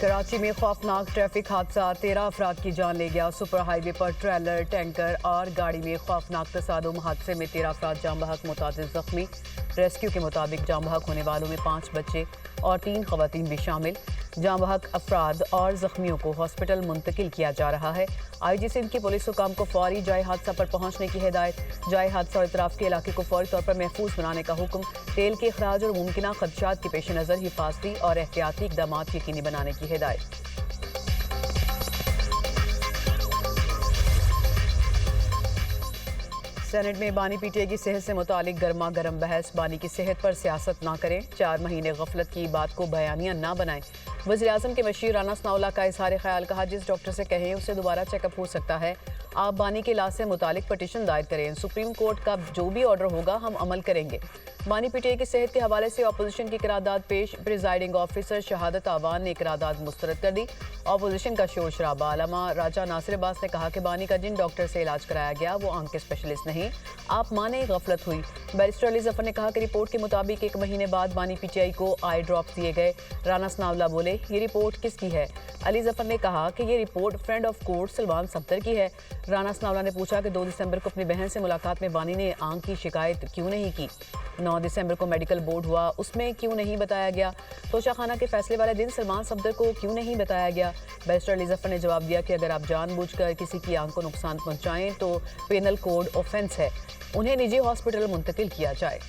कराची में खौफनाक ट्रैफिक हादसा 13 अफराद की जान ले गया। सुपर हाईवे पर ट्रेलर, टैंकर और गाड़ी में खौफनाक तसादुम हादसे में 13 अफराद जाम बहक, मुतादिद जख्मी। रेस्क्यू के मुताबिक जाम बहक होने वालों में 5 बच्चे और 3 खवातीन भी शामिल। जाम बहक अफराद और जख्मियों को हॉस्पिटल मुंतकिल किया जा रहा है। IG सिंध की पुलिस हुकाम को फौरी जाए हादसा पर पहुंचने की हिदायत। जाए हादसा और इतराफ के इलाके को फौरी तौर पर महफूज बनाने का हुक्म। तेल के अखराज और मुमकिन खदशात के पेश नज़र हिफाजती और एहतियाती इकदाम यकीनी बनाने की हिदायत। सेनेट में बानी PTI की सेहत से मुतालिक गर्मा गर्म बहस। बानी की सेहत पर सियासत ना करें, 4 महीने गफलत की बात को बयानिया ना बनाएं। वज़ीर-ए-आज़म के मशीर राना सनाउल्लाह का इज़हार ख्याल, कहा जिस डॉक्टर से कहें उससे दोबारा चेकअप हो सकता है। आप बानी के इलाज से मुतालिक पटिशन दायर करें, सुप्रीम कोर्ट का जो भी ऑर्डर होगा हम अमल करेंगे। बानी PTI की सेहत के हवाले से अपोजिशन की करारदाद पेश। प्रिजाइडिंग ऑफिसर शहादत आवान ने करारदाद मुस्तरद कर दी। अपोजिशन का शोर शराबा। अल्लामा राजा नासिर अब्बास ने कहा कि बानी का जिन डॉक्टर से इलाज कराया गया वो आंख के स्पेशलिस्ट नहीं, आप माने गफलत हुई। बैरिस्टर अली जफर ने कहा कि रिपोर्ट के मुताबिक 1 महीने बाद बानी PTI को आई ड्रॉप्स दिए गए। राना सनाउल्लाह बोले, ये रिपोर्ट किसकी है? अली जफर ने कहा कि ये report friend of court Salman Safdar की है। राना सनाउल्लाह ने पूछा कि 2 दिसंबर को अपनी बहन से मुलाकात में बानी ने आंख की शिकायत क्यों नहीं की। 9 दिसंबर को मेडिकल बोर्ड हुआ, उसमें क्यों नहीं बताया गया? तोशाखाना के फैसले वाले दिन सलमान सफ्दर को क्यों नहीं बताया गया? बैरिस्टर अली जफर ने जवाब दिया कि अगर आप जानबूझकर किसी की आंख को नुकसान पहुंचाएं तो पेनल कोड ऑफेंस है, उन्हें निजी हॉस्पिटल मुंतकिल किया जाए।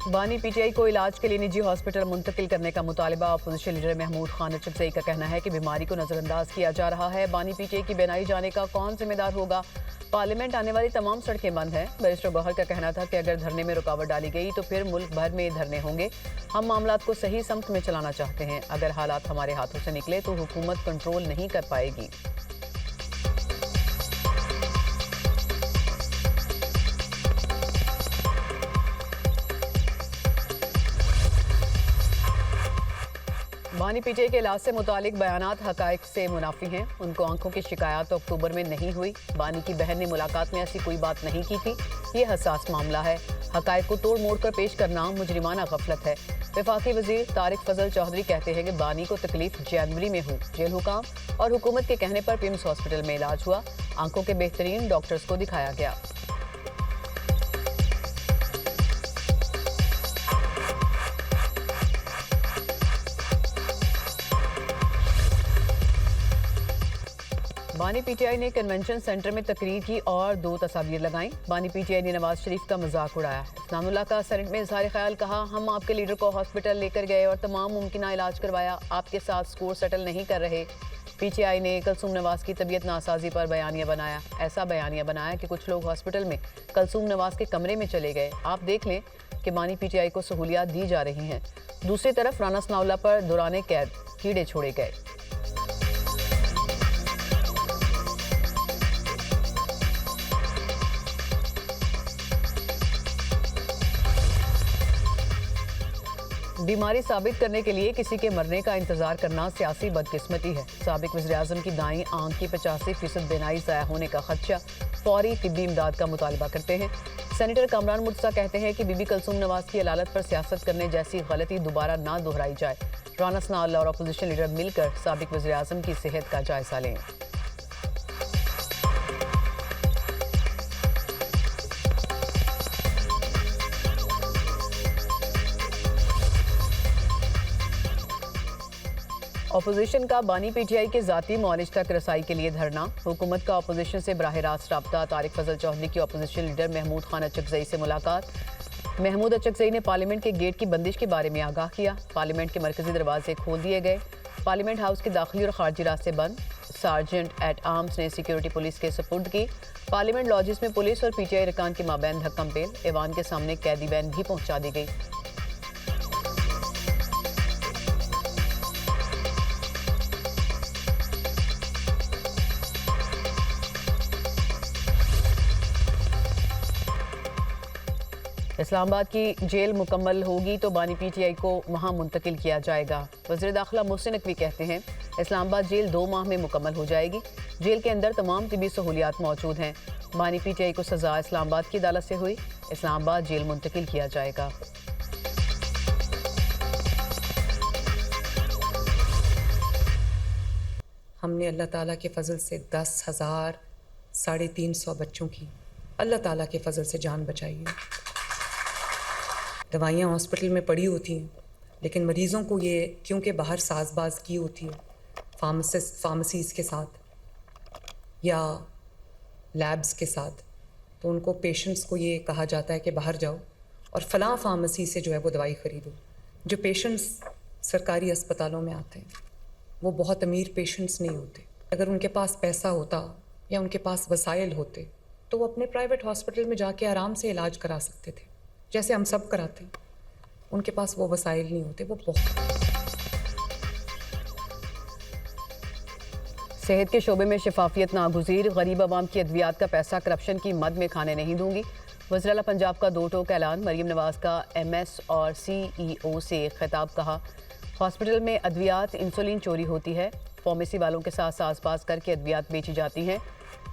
बानी PTI को इलाज के लिए निजी हॉस्पिटल मुंतकिल करने का मुतालिबा। अपोजिशन लीडर महमूद खान अचकज़ई का कहना है कि बीमारी को नज़रअंदाज किया जा रहा है। बानी PTI की बेनाई जाने का कौन जिम्मेदार होगा? पार्लियामेंट आने वाली तमाम सड़कें बंद हैं। बैरिस्टर गौहर का कहना था कि अगर धरने में रुकावट डाली गई तो फिर मुल्क भर में धरने होंगे। हम मामलात को सही समत में चलाना चाहते हैं। अगर हालात हमारे हाथों से निकले तो हुकूमत कंट्रोल नहीं कर पाएगी। बानी PTI के इलाज से मुतालिक बयानात हकायक से मुनाफी हैं। उनको आंखों की शिकायत तो अक्टूबर में नहीं हुई। बानी की बहन ने मुलाकात में ऐसी कोई बात नहीं की थी। ये हसास मामला है। हकायक को तोड़ मोड़ कर पेश करना मुजरिमाना गफलत है। वफाकी वजीर तारिक फजल चौधरी कहते हैं कि बानी को तकलीफ जनवरी में हुई। जेल हुकाम और हुकूमत के कहने पर पिम्स हॉस्पिटल में इलाज हुआ। आंखों के बेहतरीन डॉक्टर्स को दिखाया गया। बानी PTI ने कन्वेंशन सेंटर में तकरीर की और 2 तस्वीर लगाई। बानी PTI ने नवाज शरीफ का मजाक उड़ाया। इस्लामुल्लाह का सेनेट में इज़हार ख्याल, कहा हम आपके लीडर को हॉस्पिटल लेकर गए और तमाम मुमकिन इलाज करवाया, आपके साथ स्कोर सेटल नहीं कर रहे। PTI ने कलसूम नवाज की तबीयत नासाजी पर बयानिया बनाया। ऐसा बयानिया बनाया कि कुछ लोग हॉस्पिटल में कलसूम नवाज के कमरे में चले गए। आप देख लें कि बानी PTI को सहूलियात दी जा रही हैं। दूसरी तरफ राना सनाउल्लाह पर दौरान कैद कीड़े छोड़े गए। बीमारी साबित करने के लिए किसी के मरने का इंतजार करना सियासी बदकिस्मती है। साबिक वज़ीर-ए-आज़म की दाईं आंख की 85% बेनाई ज़ाया होने का खदशा। फौरी तिब्बी इमदाद का मुतालबा करते हैं। सेनेटर कामरान मुर्तज़ा कहते हैं कि बीबी कलसूम नवाज की अदालत पर सियासत करने जैसी गलती दोबारा ना दोहराई जाए। राना सनाउल्लाह और अपोजिशन लीडर मिलकर साबिक वज़ीर-ए-आज़म की सेहत का जायजा लें। अपोजिशन का बानी PTI के ज़ाती मौलिज तक रसाई के लिए धरना। हुकूमत का अपोजिशन से बराह रास्त रब्ता। तारिक फजल चौधरी की अपोजिशन लीडर महमूद खान अचकज़ई से मुलाकात। महमूद अचकज़ई ने पार्लियामेंट के गेट की बंदिश के बारे में आगाह किया। पार्लियामेंट के मरकजी दरवाजे खोल दिए गए। पार्लियामेंट हाउस के दाखिली और खारजी रास्ते बंद। सार्जेंट एट आर्म्स ने सिक्योरिटी पुलिस के सपुर्द की। पार्लियामेंट लॉजिस में पुलिस और PTI अरकान के माबैन धक्कम पेल। ऐवान के सामने कैदी वैन भी पहुंचा दी गई। इस्लामाबाद की जेल मुकम्मल होगी तो बानी पीटीआई को वहां मुंतकिल किया जाएगा। वज़ीर दाखिला मोहसिन नकवी कहते हैं इस्लामाबाद जेल 2 माह में मुकम्मल हो जाएगी। जेल के अंदर तमाम तिबी सहूलियात मौजूद हैं। बानी पीटीआई को सजा इस्लामाबाद की अदालत से हुई, इस्लामाबाद जेल मुंतकिल किया जाएगा। हमने अल्लाह ताला के फ़ज़ल से 10,000 350 बच्चों की अल्लाह ताला के फ़ज़ल से जान बचाई है। दवाइयाँ हॉस्पिटल में पड़ी होती हैं, लेकिन मरीज़ों को ये क्योंकि बाहर साजबाज की होती है फार्मेसीज़ के साथ या लैब्स के साथ, तो उनको पेशेंट्स को ये कहा जाता है कि बाहर जाओ और फ़लाँ फार्मेसी से जो है वो दवाई ख़रीदो। जो पेशेंट्स सरकारी अस्पतालों में आते हैं वो बहुत अमीर पेशेंट्स नहीं होते। अगर उनके पास पैसा होता या उनके पास वसाइल होते तो वो अपने प्राइवेट हॉस्पिटल में जाके आराम से इलाज करा सकते थे, जैसे हम सब कराते हैं। उनके पास वो वसाइल नहीं होते। वो बहुत सेहत के शोबे में शफाफियत नागुज़ीर, गरीब आवाम की अद्वियात का पैसा करप्शन की मद में खाने नहीं दूंगी। वज़ीर आला पंजाब का 2 टोक ऐलान। मरीम नवाज़ का MS और CEO से खिताब। कहा हॉस्पिटल में अद्वियात इंसुलिन चोरी होती है, फार्मेसी वालों के साथ साज़बाज़ करके अद्वियात बेची जाती हैं।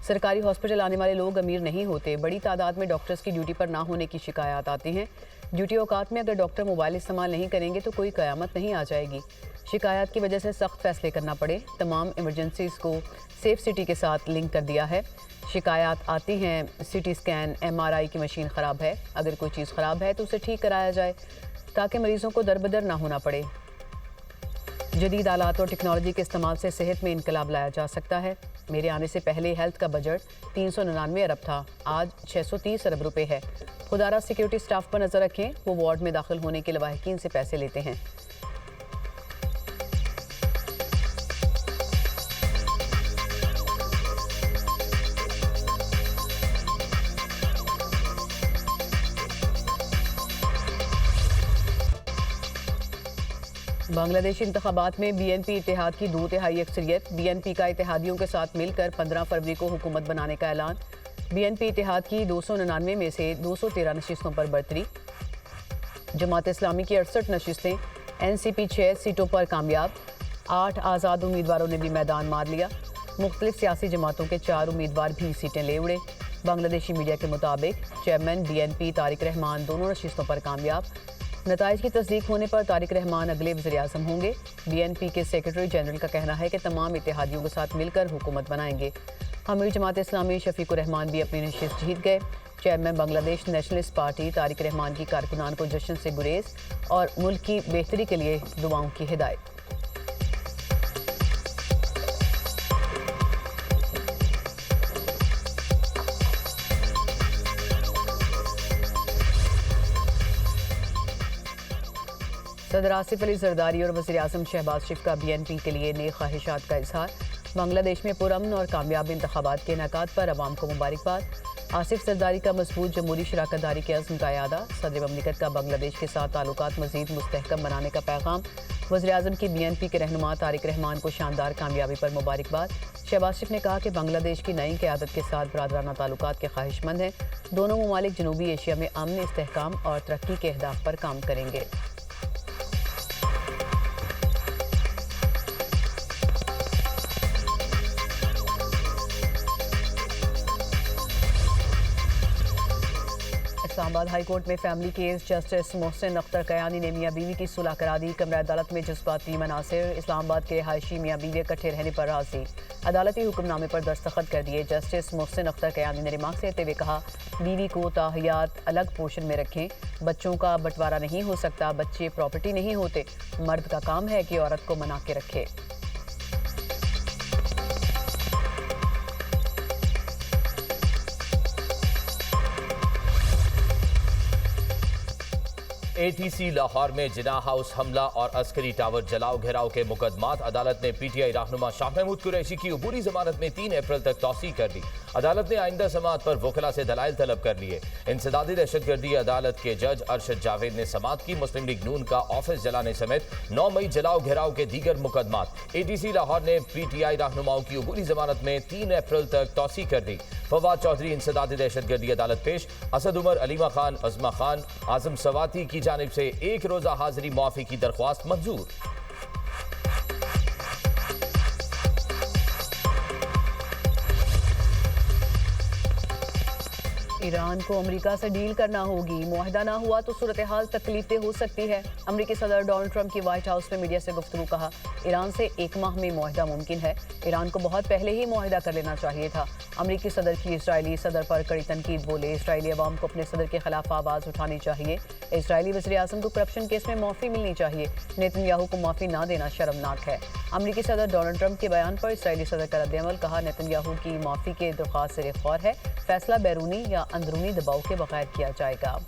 सरकारी हॉस्पिटल आने वाले लोग अमीर नहीं होते। बड़ी तादाद में डॉक्टर्स की ड्यूटी पर ना होने की शिकायत आती हैं। ड्यूटी औकात में अगर डॉक्टर मोबाइल इस्तेमाल नहीं करेंगे तो कोई क़यामत नहीं आ जाएगी। शिकायत की वजह से सख्त फैसले करना पड़े। तमाम इमरजेंसीज़ को सेफ सिटी के साथ लिंक कर दिया है। शिकायत आती हैं CT स्कैन MRI की मशीन ख़राब है। अगर कोई चीज़ ख़राब है तो उसे ठीक कराया जाए ताकि मरीज़ों को दरबदर ना होना पड़े। जदीद आलात और टेक्नोलॉजी के इस्तेमाल से सेहत में इनकलाब लाया जा सकता है। मेरे आने से पहले हेल्थ का बजट 399 अरब था, आज 630 अरब रुपए है। खुदारा सिक्योरिटी स्टाफ पर नज़र रखें, वो वार्ड में दाखिल होने के लवाहिकीन से पैसे लेते हैं। बांग्लादेशी इंतखाबात में BNP इत्तेहाद की 2/3 अक्सरियत। BNP का इत्तेहादियों के साथ मिलकर 15 फरवरी को हुकूमत बनाने का ऐलान। BNP इत्तेहाद की 299 में से 213 नशिस्तों पर बरतरी। जमात इस्लामी की 68 नशिस्तें, NCP 6 सीटों पर कामयाब। 8 आज़ाद उम्मीदवारों ने भी मैदान मार लिया। मुख्तलिफ सियासी जमातों के 4 उम्मीदवार भी सीटें ले उड़े। बांग्लादेशी मीडिया के मुताबिक चेयरमैन BNP तारिक रहमान दोनों नशिस्तों पर कामयाब। नताइज की तस्दीक होने पर तारिक रहमान अगले वज़ीर-ए-आज़म होंगे। BNP के सेक्रेटरी जनरल का कहना है कि तमाम इत्तेहादियों के साथ मिलकर हुकूमत बनाएंगे। अमीर जमात इस्लामी शफीकुर रहमान भी अपनी नशिस्त जीत गए। Chairman Bangladesh nationalist party Tariq Rahman की कारकुनान को जश्न से गुरेज और मुल्क की बेहतरी के लिए दुआओं की हिदायत। सदर आसिफ अली जरदारी और वज़ीर-ए-आज़म शहबाज शरीफ का BNP के लिए नई ख्वाहिशात का इजहार। बांग्लादेश में पुरअमन और कामयाब इंतखाबात के इनेकाद पर अवाम को मुबारकबाद। आसिफ जरदारी का मजबूत जमहूरी शराकतदारी के अज़्म का यादा। सदर ममलिकत का बांग्लादेश के साथ ताल्लुकात मज़ीद मुस्तहकम बनाने का पैगाम। वज़ीर-ए-आज़म की BNP के रहनुमा तारिक रहमान को शानदार कामयाबी पर मुबारकबाद। शहबाज शरीफ ने कहा कि बांग्लादेश की नई क़यादत के साथ बरादराना ताल्लुकात के ख्वाहिशमंद हैं। दोनों ममालिक जनूबी एशिया में अमन, इस्तेहकाम और तरक्की के अहदाफ पर काम करेंगे। इस्लामाबाद हाई कोर्ट में family case. Justice Mohsin Akhtar Kayani ने मियाँ बीवी की सुलह करा दी। कमरा अदालत में जज्बाती मनासिर। इस्लामाबाद के रिहायशी मियाँ बीवी इकट्ठे रहने पर राजी। अदालती हुक्मनामे पर दस्तखत कर दिए। जस्टिस मोहसिन अख्तर कयानी ने रिमार्क देते हुए कहा बीवी को ताहियात अलग पोर्शन में रखें। बच्चों का बंटवारा नहीं हो सकता। बच्चे प्रॉपर्टी नहीं होते। मर्द का काम है कि औरत को मना के रखे। एटीसी लाहौर में जिना हाउस हमला और अस्करी टावर जलाओ घेराव के मुकदमात अदालत ने पीटीआई रहनुमा शाह महमूद कुरैशी की अबूरी जमानत में 3 अप्रैल तक तौसीह कर दी। अदालत ने आइंदा समाअत पर वकला से दलाइल तलब कर लिए। इंसदादी दहशतगर्दी अदालत के जज अरशद जावेद ने समाअत की। मुस्लिम लीग नून का ऑफिस जलाने समेत 9 मई जलाओ घेराव के दीगर मुकदमात। एटीसी लाहौर ने पीटीआई रहनुमाओं की अबूरी जमानत में 3 अप्रैल तक तौसीह कर दी। फवाद चौधरी इंसदादी दहशतगर्दी अदालत पेश। असद उमर, अलीमा खान, अजमा खान, आजम सवाती की जानिब से 1 रोजा हाजिरी मुआफी की दरख्वास्त मंजूर। ईरान को अमेरिका से डील करना होगी, मुआहदा ना हुआ तो सूरत हाल तकलीफदेह हो सकती है। अमेरिकी सदर डोनाल्ड ट्रंप की व्हाइट हाउस में मीडिया से गुफ्तगू। कहा, ईरान से 1 माह में मुआहदा मुमकिन है। ईरान को बहुत पहले ही मुआहदा कर लेना चाहिए था। अमेरिकी सदर की इसराइली सदर पर कड़ी तनकीद। बोले, इसराइली अवाम को अपने सदर के खिलाफ आवाज़ उठानी चाहिए। इसराइली वज़ीर आज़म को करप्शन केस में माफ़ी मिलनी चाहिए। नेतन्याहू को माफ़ी ना देना शर्मनाक है। अमेरिकी सदर डोनाल्ड ट्रंप के बयान पर इसराइली सदर का रद्द-ए-अमल। कहा, नेतन्याहू की माफ़ी की दरख्वास्त सिरे ख्वार है। फैसला बैरूनी या अंदरूनी दबाव के बगैर किया जाएगा।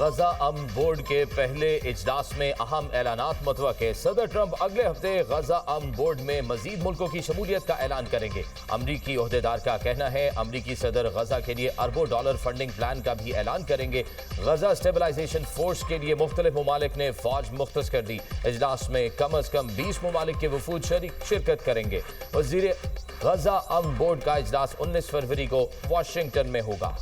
गजा अमन बोर्ड के पहले इजलास में अहम ऐलानात मुतवक्के। सदर ट्रंप अगले हफ्ते गजा अमन बोर्ड में मजीद मुल्कों की शमूलियत का ऐलान करेंगे। अमरीकी ओहदेदार का कहना है अमरीकी सदर गजा के लिए अरबों डॉलर फंडिंग प्लान का भी ऐलान करेंगे। गजा स्टेबलाइजेशन फोर्स के लिए मुख्तलिफ ममालिक ने फौज मुख्तस कर दी। इजलास में कम अज कम 20 ममालिक के वफूद शिरकत करेंगे। वजीर गजा अमन बोर्ड का इजलास 19 फरवरी को वाशिंगटन में होगा।